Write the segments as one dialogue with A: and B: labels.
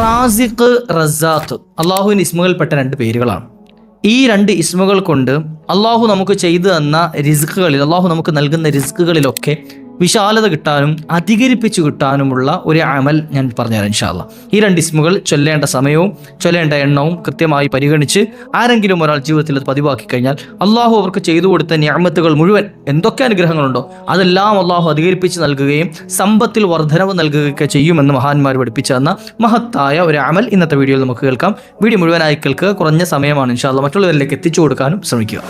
A: റാസിഖ്, റസാഖ് അള്ളാഹുവിൻ്റെ ഇസ്മുകൾപ്പെട്ട രണ്ട് പേരുകളാണ്. ഈ രണ്ട് ഇസ്മുകൾ കൊണ്ട് അള്ളാഹു നമുക്ക് ചെയ്തു തന്ന റിസ്കുകളിൽ, അള്ളാഹു നമുക്ക് നൽകുന്ന റിസ്കുകളിലൊക്കെ വിശാലത കിട്ടാനും അധികരിപ്പിച്ചു കിട്ടാനുമുള്ള ഒരു അമൽ ഞാൻ പറഞ്ഞുതരാം ഇൻഷാ അല്ലാഹ്. ഈ രണ്ട് ഇസ്മുകൾ ചൊല്ലേണ്ട സമയവും ചൊല്ലേണ്ട എണ്ണവും കൃത്യമായി പരിഗണിച്ച് ആരെങ്കിലും ഒരാൾ ജീവിതത്തിൽ അത് പതിവാക്കി കഴിഞ്ഞാൽ അള്ളാഹു അവർക്ക് ചെയ്തു കൊടുത്ത നിഅമത്തുകൾ മുഴുവൻ, എന്തൊക്കെ അനുഗ്രഹങ്ങളുണ്ടോ അതെല്ലാം അള്ളാഹു അധികരിപ്പിച്ച് നൽകുകയും സമ്പത്തിൽ വർധനവ് നൽകുകയൊക്കെ ചെയ്യുമെന്ന് മഹാന്മാർ പഠിപ്പിച്ചു തന്ന മഹത്തായ ഒരു അമൽ ഇന്നത്തെ വീഡിയോയിൽ നമുക്ക് കേൾക്കാം. വീഡിയോ മുഴുവനായി കേൾക്കുക. കുറഞ്ഞ സമയമാണ് ഇൻഷാ അല്ലാഹ്. മറ്റുള്ളവരിലേക്ക് എത്തിച്ചു കൊടുക്കാനും ശ്രമിക്കുക.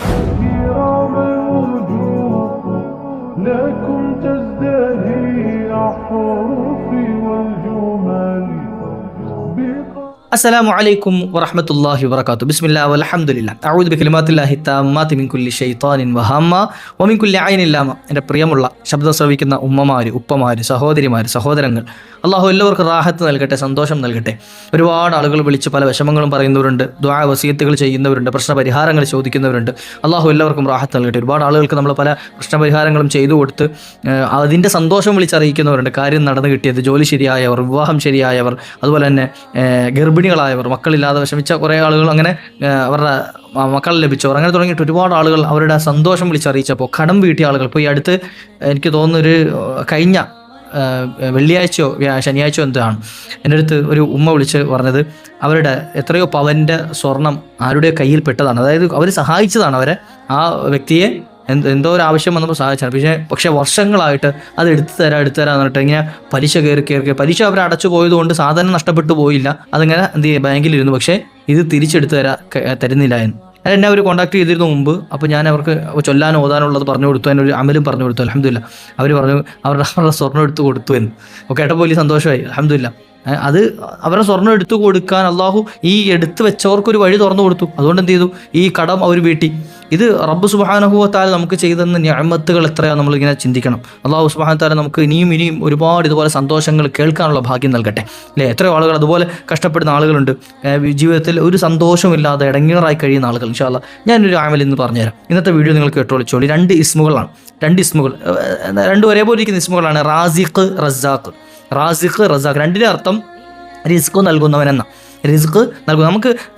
A: السلام عليكم ورحمة الله وبركاته. بسم الله والحمد لله. أعوذ بكلمات الله التامات من كل شيطان وهامة ومن كل عين لامة. എൻ്റെ പ്രിയമുള്ള ശബ്ദം ശ്രവിക്കുന്ന ഉമ്മമാര്, ഉപ്പമാര്, സഹോദരിമാര്, സഹോദരങ്ങൾ, അള്ളാഹു എല്ലാവർക്കും റാഹത്ത് നൽകട്ടെ, സന്തോഷം നൽകട്ടെ. ഒരുപാട് ആളുകൾ വിളിച്ച് പല വിഷമങ്ങളും പറയുന്നവരുണ്ട്, ദുആ വസിയത്തുകൾ ചെയ്യുന്നവരുണ്ട്, പ്രശ്നപരിഹാരങ്ങൾ ചോദിക്കുന്നവരുണ്ട്. അള്ളാഹു എല്ലാവർക്കും റാഹത്ത് നൽകട്ടെ. ഒരുപാട് ആളുകൾക്ക് നമ്മൾ പല പ്രശ്നപരിഹാരങ്ങളും ചെയ്തു കൊടുത്ത് അതിൻ്റെ സന്തോഷം വിളിച്ചറിയിക്കുന്നവരുണ്ട്. കാര്യം നടന്നു കിട്ടിയത്, ജോലി ശരിയായവർ, വിവാഹം ശരിയായവർ, അതുപോലെ തന്നെ ഗർഭിണികളായവർ, മക്കളില്ലാതെ വിഷമിച്ച കുറേ ആളുകൾ, അങ്ങനെ അവരുടെ മക്കൾ ലഭിച്ചവർ, അങ്ങനെ തുടങ്ങിയിട്ട് ഒരുപാട് ആളുകൾ അവരുടെ സന്തോഷം വിളിച്ചറിയിച്ചപ്പോൾ കടം വീട്ടിയ ആളുകൾ, ഇപ്പോൾ ഈ അടുത്ത് എനിക്ക് തോന്നുന്നൊരു കഴിഞ്ഞ വെള്ളിയാഴ്ചയോ ശനിയാഴ്ചയോ എന്താണ് എൻ്റെ അടുത്ത് ഒരു ഉമ്മ വിളിച്ച് പറഞ്ഞത് അവരുടെ എത്രയോ പവൻ്റെ സ്വർണം ആരുടെ കയ്യിൽ പെട്ടതാണ്. അതായത് അവർ സഹായിച്ചതാണ്, അവരെ ആ വ്യക്തിയെ എന്തോ ഒരു ആവശ്യം വന്നപ്പോൾ സഹായിച്ചാണ്. പക്ഷേ വർഷങ്ങളായിട്ട് അത് എടുത്തു തരാൻ പറഞ്ഞിട്ട് ഇങ്ങനെ പലിശ കയറി പലിശ അവർ അടച്ചു പോയതുകൊണ്ട് സാധനം നഷ്ടപ്പെട്ടു പോയില്ല, അതിങ്ങനെ എന്ത് ചെയ്യുക ബാങ്കിലിരുന്നു. പക്ഷേ ഇത് തിരിച്ചെടുത്ത് തരുന്നില്ല എന്ന് എന്നെ അവർ കോൺടാക്ട് ചെയ്തിരുന്നു മുമ്പ്. അപ്പോൾ ഞാൻ അവർക്ക് ചൊല്ലാനോ ഓതാനുള്ളത് പറഞ്ഞു കൊടുത്തു, അതിനൊരു അമലും പറഞ്ഞു കൊടുത്തു. അൽഹംദുലില്ലാ. അവർ പറഞ്ഞു അവരുടെ സ്വർണ്ണം എടുത്ത് കൊടുത്തു എന്ന്. അപ്പോൾ കേട്ടപ്പോൾ വലിയ സന്തോഷമായി. അൽഹംദുലില്ലാ. അത് അവരുടെ സ്വർണ്ണം എടുത്തു കൊടുക്കാൻ അള്ളാഹു ഈ എടുത്തു വെച്ചവർക്കൊരു വഴി തുറന്നു കൊടുത്തു. അതുകൊണ്ട് എന്ത് ചെയ്തു, ഈ കടം അവർ വീട്ടി. ഇത് റബ്ബ് സുബ്ഹാനഹു വ തആല നമുക്ക് ചെയ്തെന്ന നിഅമത്തുകൾ എത്രയാണ് നമ്മളിങ്ങനെ ചിന്തിക്കണം. അള്ളാഹു സുബ്ഹാനഹു വ തആല നമുക്ക് ഇനിയും ഒരുപാട് ഇതുപോലെ സന്തോഷങ്ങൾ കേൾക്കാനുള്ള ഭാഗ്യം നൽകട്ടെ, അല്ലേ? എത്രയോ ആളുകൾ അതുപോലെ കഷ്ടപ്പെടുന്ന ആളുകളുണ്ട്, ജീവിതത്തിൽ ഒരു സന്തോഷമില്ലാതെ ഇടങ്ങേറായി കഴിയുന്ന ആളുകൾ. ഇൻഷാ അല്ലാഹ് ഞാനൊരു അമൽ ഇന്ന് പറഞ്ഞുതരാം. ഇന്നത്തെ വീഡിയോ നിങ്ങൾ കേട്ടോളിച്ചോളി. രണ്ട് ഇസ്മുകളാണ്, രണ്ടും ഒരേപോലെ ഇരിക്കുന്ന ഇസ്മുകളാണ്. റാസിഖ്, റസാഖ്. റാസിഖ്, റസാഖ് രണ്ടിൻ്റെ അർത്ഥം റിസ്ക് നൽകുന്നവനെന്ന. റിസ്ക് നൽകും.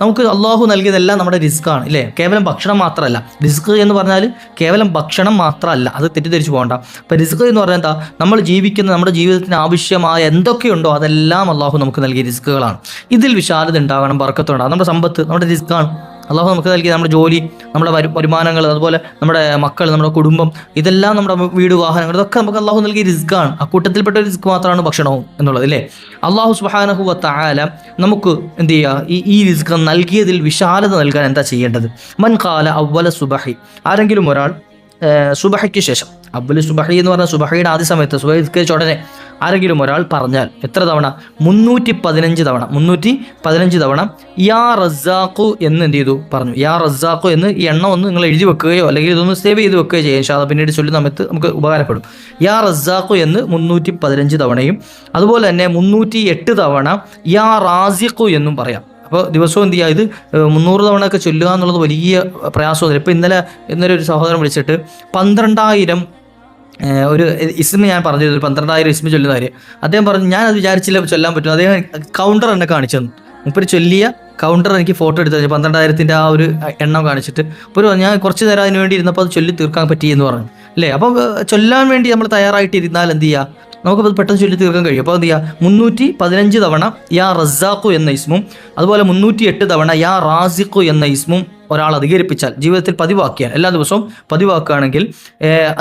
A: നമുക്ക് അള്ളാഹു നൽകിയതെല്ലാം നമ്മുടെ റിസ്ക്കാണ്, ഇല്ലേ? കേവലം ഭക്ഷണം മാത്രമല്ല. റിസ്ക് എന്ന് പറഞ്ഞാൽ കേവലം ഭക്ഷണം മാത്രമല്ല, അത് തെറ്റിദ്ധരിച്ചു പോകണ്ട. അപ്പോൾ റിസ്ക് എന്ന് പറഞ്ഞാൽ എന്താ, നമ്മൾ ജീവിക്കുന്ന നമ്മുടെ ജീവിതത്തിന് ആവശ്യമായ എന്തൊക്കെയുണ്ടോ അതെല്ലാം അള്ളാഹു നമുക്ക് നൽകിയ റിസ്ക്കുകളാണ്. ഇതിൽ വിശാലത ഉണ്ടാകണം, ബർക്കത്തുണ്ടാകും. നമ്മുടെ സമ്പത്ത് നമ്മുടെ റിസ്ക്കാണ്. അള്ളാഹു നമുക്ക് നൽകിയ നമ്മുടെ ജോലി, നമ്മുടെ വരുമാനങ്ങൾ, അതുപോലെ നമ്മുടെ മക്കൾ, നമ്മുടെ കുടുംബം, ഇതെല്ലാം നമ്മുടെ വീട്, വാഹനങ്ങൾ, ഇതൊക്കെ നമുക്ക് അള്ളാഹു നൽകിയ റിസ്ക്കാണ്. അക്കൂട്ടത്തിൽപ്പെട്ട ഒരു റിസ്ക് മാത്രമാണ് ഭക്ഷണവും എന്നുള്ളത്, അല്ലേ? അള്ളാഹു സുബ്ഹാനഹു വ തആല നമുക്ക് എന്ത് ചെയ്യുക, ഈ റിസ്ക് നൽകിയതിൽ വിശാലത നൽകാൻ എന്താ ചെയ്യേണ്ടത്? മൻ ഖാല അവ്വല സുബഹി, ആരെങ്കിലും ഒരാൾ സുബഹയ്ക്ക് ശേഷം, അവ്വൽ സുബഹി എന്ന് പറഞ്ഞാൽ സുബഹയുടെ ആദ്യ സമയത്ത്, സുബഹി നിസ്കരിച്ച ഉടനെ ആരെങ്കിലും ഒരാൾ പറഞ്ഞാൽ എത്ര തവണ? 315 തവണ യാ റസാഖു എന്ന് എന്ത് ചെയ്തു പറഞ്ഞു. യാ റസാഖു എന്ന് ഈ എണ്ണം ഒന്ന് നിങ്ങൾ എഴുതി വെക്കുകയോ അല്ലെങ്കിൽ ഇതൊന്ന് സേവ് ചെയ്ത് വെക്കുകയോ ചെയ്യാം. ഇൻഷാ അല്ലാഹ് പിന്നീട് ചൊല്ലുന്ന സമയത്ത് നമുക്ക് ഉപകാരപ്പെടും. യാ റസാഖു എന്ന് 315 തവണയും അതുപോലെ തന്നെ 308 തവണ യാ റാസിഖു എന്നും പറയാം. അപ്പോൾ ദിവസവും എന്ത് ചെയ്യുക, ഇത് 300 തവണയൊക്കെ ചൊല്ലുക എന്നുള്ളത് വലിയ പ്രയാസമൊന്നുമില്ല. ഇപ്പോൾ ഇന്നലെ ഒരു സഹോദരൻ വിളിച്ചിട്ട് 12,000 ഒരു ഇസ്മ ഞാൻ പറഞ്ഞു, 12,000 ഇസ്മ ചൊല്ലുന്ന കാര്യം അദ്ദേഹം പറഞ്ഞു. ഞാൻ അത് വിചാരിച്ചില്ല ചൊല്ലാൻ പറ്റും. അദ്ദേഹം കൗണ്ടർ എന്നെ കാണിച്ചു തന്നു. മുപ്പര് ചൊല്ലിയ കൗണ്ടർ എനിക്ക് ഫോട്ടോ എടുത്ത് 12,000 ആ ഒരു എണ്ണം കാണിച്ചിട്ട് ഇപ്പോൾ ഞാൻ കുറച്ച് നേരം അതിന് വേണ്ടി ഇരുന്നപ്പോൾ അത് ചൊല്ലി തീർക്കാൻ പറ്റിയെന്ന് പറഞ്ഞു, അല്ലേ? അപ്പോൾ ചൊല്ലാൻ വേണ്ടി നമ്മൾ തയ്യാറായിട്ടിരുന്നാൽ എന്ത് ചെയ്യുക, നമുക്കത് പെട്ടെന്ന് ചൊല്ലി തീർക്കാൻ കഴിയും. അപ്പോൾ എന്ത് ചെയ്യുക, 315 തവണ യാ റസാഖു എന്ന ഇസ്മും അതുപോലെ 308 തവണ യാ റാസിഖു എന്ന ഇസ്മും ഒരാൾ അധികരിപ്പിച്ചാൽ, ജീവിതത്തിൽ പതിവാക്കിയാൽ, എല്ലാ ദിവസവും പതിവാക്കുകയാണെങ്കിൽ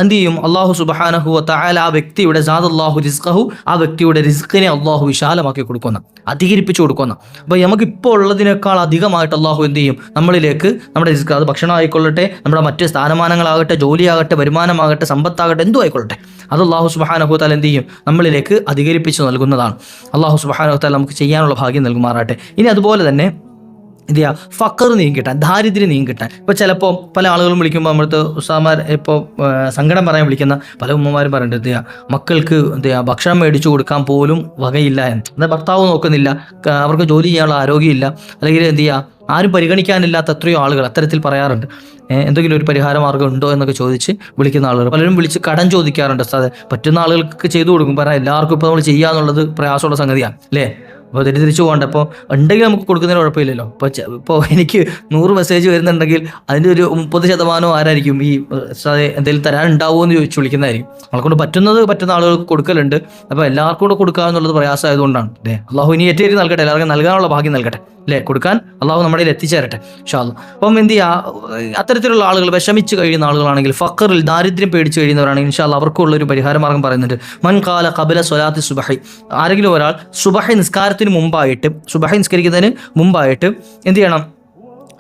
A: എന്ത് ചെയ്യും, അള്ളാഹു സുബ്ഹാനഹു വ തആല ആ വ്യക്തിയുടെ സാദല്ലാഹു റിസ്ഖഹു, ആ വ്യക്തിയുടെ റിസ്കിനെ അള്ളാഹു വിശാലമാക്കി കൊടുക്കുന്ന, അധികരിപ്പിച്ചു കൊടുക്കുന്ന. അപ്പോൾ നമുക്കിപ്പോൾ ഉള്ളതിനേക്കാൾ അധികമായിട്ട് അള്ളാഹു എന്ത് ചെയ്യും, നമ്മളിലേക്ക് നമ്മുടെ റിസ്ക്, അത് ഭക്ഷണം ആയിക്കൊള്ളട്ടെ, നമ്മുടെ മറ്റ് സ്ഥാനമാനങ്ങളാകട്ടെ, ജോലിയാകട്ടെ, വരുമാനമാകട്ടെ, സമ്പത്താകട്ടെ, എന്തും ആയിക്കൊള്ളട്ടെ, അത് അള്ളാഹു സുബ്ഹാനഹു വ തആല എന്ത് ചെയ്യും, നമ്മളിലേക്ക് അധികരിപ്പിച്ച് നൽകുന്നതാണ്. അള്ളാഹു സുബ്ഹാനഹു വ തആല നമുക്ക് ചെയ്യാനുള്ള ഭാഗ്യം നൽകുമാറാട്ടെ. ഇനി അതുപോലെ തന്നെ എന്ത് ചെയ്യുക, ഫഖർ നീങ്ങിക്കിട്ടാൻ, ദാരിദ്ര്യം നീങ്ങിക്കിട്ടാൻ. ഇപ്പോൾ ചിലപ്പോൾ പല ആളുകളും വിളിക്കുമ്പോൾ നമ്മുടെ ഉസ്താദുമാർ ഇപ്പോൾ സങ്കടം പറയാൻ വിളിക്കുന്ന പല ഉമ്മമാരും പറയുന്നുണ്ട്, എന്ത് ചെയ്യുക, മക്കൾക്ക് എന്ത് ചെയ്യുക, ഭക്ഷണം മേടിച്ചു കൊടുക്കാൻ പോലും വകയില്ല എന്ന്. എന്നാൽ ഭർത്താവ് നോക്കുന്നില്ല, അവർക്ക് ജോലി ചെയ്യാനുള്ള ആരോഗ്യമില്ല, അല്ലെങ്കിൽ എന്ത് ചെയ്യുക, ആരും പരിഗണിക്കാനില്ലാത്ത എത്രയോ ആളുകൾ അത്തരത്തിൽ പറയാറുണ്ട്. എന്തെങ്കിലും ഒരു പരിഹാര മാർഗ്ഗം ഉണ്ടോ എന്നൊക്കെ ചോദിച്ച് വിളിക്കുന്ന ആളുകൾ, പലരും വിളിച്ച് കടം ചോദിക്കാറുണ്ട്. ഉസ്താദേ, പറ്റുന്ന ആളുകൾക്ക് ചെയ്തു കൊടുക്കും. കാരണം എല്ലാവർക്കും ഇപ്പോൾ നമ്മൾ ചെയ്യാന്നുള്ളത് പ്രയാസമുള്ള സംഗതിയാണ്, അല്ലേ? അപ്പോൾ തെറ്റിദ്ധരിച്ചു പോകണ്ട. അപ്പോൾ ഉണ്ടെങ്കിൽ നമുക്ക് കൊടുക്കുന്നതിന് കുഴപ്പമില്ലല്ലോ. ഇപ്പോൾ എനിക്ക് 100 മെസ്സേജ് വരുന്നുണ്ടെങ്കിൽ അതിൻ്റെ ഒരു 30% ആരായിരിക്കും ഈ എന്തെങ്കിലും തരാനുണ്ടാവുമോ എന്ന് ചോദിച്ചു വിളിക്കുന്നതായിരിക്കും. നമ്മളെക്കൊണ്ട് പറ്റുന്ന ആളുകൾക്ക് കൊടുക്കലുണ്ട്. അപ്പോൾ എല്ലാവർക്കും കൂടെ കൊടുക്കുക എന്നുള്ളത് പ്രയാസമായതുകൊണ്ടാണ് അല്ലേ. അള്ളാഹു ഇനി ഏറ്റവും നൽകട്ടെ, എല്ലാവർക്കും നൽകാനുള്ള ഭാഗ്യം നൽകട്ടെ അല്ലേ, കൊടുക്കാൻ അള്ളാഹു നമ്മുടെ എത്തിച്ചേരട്ടെ ഇൻഷാ അല്ലാഹ്. അപ്പം എന്ത് ചെയ്യുക, അത്തരത്തിലുള്ള ആളുകൾ, വിഷമിച്ച് കഴിയുന്ന ആളുകളാണെങ്കിൽ, ഫഖറിൽ ദാരിദ്ര്യം പേടിച്ച് കഴിയുന്നവരാണെങ്കിൽ ഇൻഷാ അല്ലാഹ് അവർക്കുള്ളൊരു പരിഹാര മാർഗ്ഗം പറയുന്നുണ്ട്. മൻ ഖാല ഖബല സ്വലാത്തി സുബഹി, ആരെങ്കിലും ഒരാൾ സുബഹി നിസ്കാരത്തിന് മുമ്പായിട്ട്, സുബഹി നിസ്കരിക്കുന്നതിന് മുമ്പായിട്ട് എന്ത് ചെയ്യണം,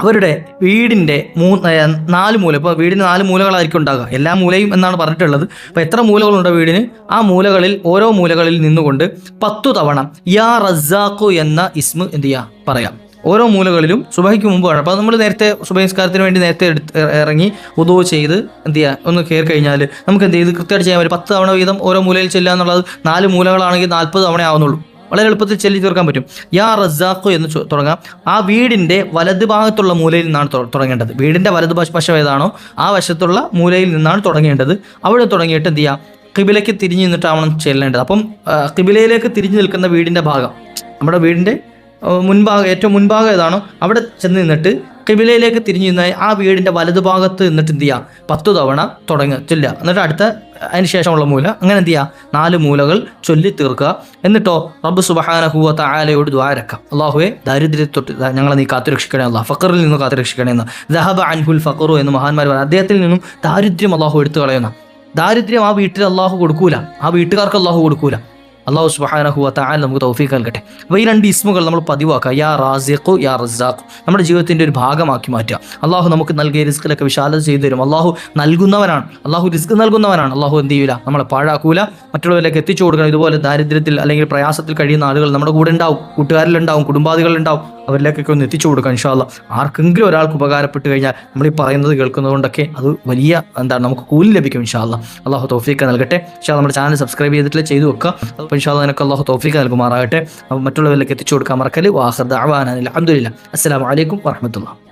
A: അവരുടെ വീടിൻ്റെ 4 മൂല, ഇപ്പോൾ വീടിന് 4 മൂലകളായിരിക്കും ഉണ്ടാകുക, എല്ലാ മൂലയും എന്നാണ് പറഞ്ഞിട്ടുള്ളത്. അപ്പോൾ എത്ര മൂലകളുണ്ടോ വീടിന്, ആ മൂലകളിൽ ഓരോ മൂലകളിൽ നിന്നുകൊണ്ട് 10 തവണ യാ റസാഖു എന്ന ഇസ്മ എന്ത് ചെയ്യുക, പറയാം. ഓരോ മൂലകളിലും സുബഹിക്ക് മുമ്പാണ്. അപ്പോൾ നമ്മൾ നേരത്തെ സുബഹി നിസ്കാരത്തിന് വേണ്ടി നേരത്തെ ഇറങ്ങി വുദൂ ചെയ്ത് എന്ത് ചെയ്യുക, ഒന്ന് കയറി കഴിഞ്ഞാൽ നമുക്ക് എന്ത് ചെയ്ത് കൃത്യമായിട്ട് ചെയ്യാൻ പറ്റും. 10 തവണ വീതം ഓരോ മൂലയിൽ ചെല്ലുക എന്നുള്ളത് 4 മൂലകളാണെങ്കിൽ 40 തവണ ആവുന്നുള്ളൂ. വളരെ എളുപ്പത്തിൽ ചൊല്ലി തീർക്കാൻ പറ്റും. യാ റസാഖു എന്ന് തുടങ്ങാം. ആ വീടിൻ്റെ വലത് ഭാഗത്തുള്ള മൂലയിൽ നിന്നാണ് തുടങ്ങേണ്ടത്. വീടിൻ്റെ വലത് വശം ഏതാണോ ആ വശത്തുള്ള മൂലയിൽ നിന്നാണ് തുടങ്ങേണ്ടത്. അവിടെ തുടങ്ങിയിട്ട് എന്ത് ചെയ്യുക, ഖിബിലയ്ക്ക് തിരിഞ്ഞു നിന്നിട്ടാവണം ചെല്ലേണ്ടത്. അപ്പം ഖിബിലയിലേക്ക് തിരിഞ്ഞു നിൽക്കുന്ന വീടിൻ്റെ ഭാഗം, നമ്മുടെ വീടിൻ്റെ ഏറ്റവും മുൻഭാഗം ഏതാണോ അവിടെ ചെന്ന് നിന്നിട്ട് ഖിബിലയിലേക്ക് തിരിഞ്ഞു നിന്നാൽ ആ വീടിൻ്റെ വലതുഭാഗത്ത് നിന്നിട്ട് എന്ത് ചെയ്യുക, 10 തവണ ചൊല്ലുക. എന്നിട്ട് അതിന് ശേഷമുള്ള മൂല, അങ്ങനെ എന്ത് ചെയ്യുക, 4 മൂലകൾ ചൊല്ലി തീർക്കുക. എന്നിട്ടോ റബ്ബ് സുബ്ഹാനഹു വ തആലയോട് ദുആ ഇറക്കാം. അല്ലാഹുവേ, ദാരിദ്ര്യത്തൊട്ട് ഞങ്ങളെ നീ കാത്തുരക്ഷിക്കണേ അല്ലാഹ്, ഫഖറിൽ നിന്ന് കാത്തുരക്ഷിക്കണേ എന്ന്. ദഹബ അൻഹുൽ ഫഖറു എന്ന് മഹാന്മാർ പറഞ്ഞു. അദ്ദേഹത്തിൽ നിന്നും ദാരിദ്ര്യം അല്ലാഹു എടുത്തു കളയുന്ന. ദാരിദ്ര്യം ആ വീട്ടിൽ അല്ലാഹു കൊടുക്കൂല, ആ വീട്ടുകാർക്ക് അല്ലാഹു കൊടുക്കൂല. അല്ലാഹു സുബ്ഹാനഹു വ തആല നമുക്ക് തൗഫീഖ് നൽകട്ടെ. അപ്പോൾ ഈ 2 ഇസ്മുകൾ നമ്മൾ പതിവാക്കുക, യാ റാസിഖു യാ റസാഖു, നമ്മുടെ ജീവിതത്തിൻ്റെ ഒരു ഭാഗമാക്കി മാറ്റുക. അല്ലാഹു നമുക്ക് നൽകിയ റിസ്കിലൊക്കെ വിശാലത ചെയ്തു തരും. അല്ലാഹു നൽകുന്നവനാണ്, അല്ലാഹു റിസ്ക് നൽകുന്നവനാണ്. അല്ലാഹു എന്ത് ചെയ്യൂല, നമ്മളെ പാഴാക്കൂല, മറ്റുള്ളവരിലേക്ക് എത്തിച്ചു കൊടുക്കണം. ഇതുപോലെ ദാരിദ്ര്യത്തിൽ അല്ലെങ്കിൽ പ്രയാസത്തിൽ കഴിയുന്ന ആളുകൾ നമ്മുടെ കൂടെ ഉണ്ടാവും, കൂട്ടുകാരിലുണ്ടാവും, കുടുംബാദികളുണ്ടാവും. അവരിലേക്കൊക്കെ ഒന്ന് എത്തിച്ചു കൊടുക്കുക ഇൻഷാ അല്ലാഹ്. ആർക്കെങ്കിലും ഒരാൾക്ക് ഉപകാരപ്പെട്ട് കഴിഞ്ഞാൽ നമ്മൾ ഈ പറയുന്നത് കേൾക്കുന്നതുകൊണ്ടൊക്കെ അത് വലിയ നമുക്ക് കൂലി ലഭിക്കും ഇൻഷാ അല്ലാഹ്. അല്ലാഹു തൗഫീഖ് നൽകട്ടെ. ഇൻഷാ അല്ലാഹ് നമ്മുടെ ചാനൽ സബ്സ്ക്രൈബ് ചെയ്തിട്ട് ചെയ്തു വെക്കുക. അപ്പോൾ ഇൻഷാ അല്ലാഹ് നിനക്ക് അല്ലാഹു തൗഫീഖ് നൽകുമാറാകട്ടെ. അപ്പോൾ മറ്റുള്ളവരിലേക്ക് എത്തിച്ചു കൊടുക്കാൻ മറക്കല്. വാഖിർ ദഅവാനാ അൽഹംദുലില്ലാഹ്. അസ്സലാമു അലൈക്കും വറഹ്മത്തുള്ളാഹി.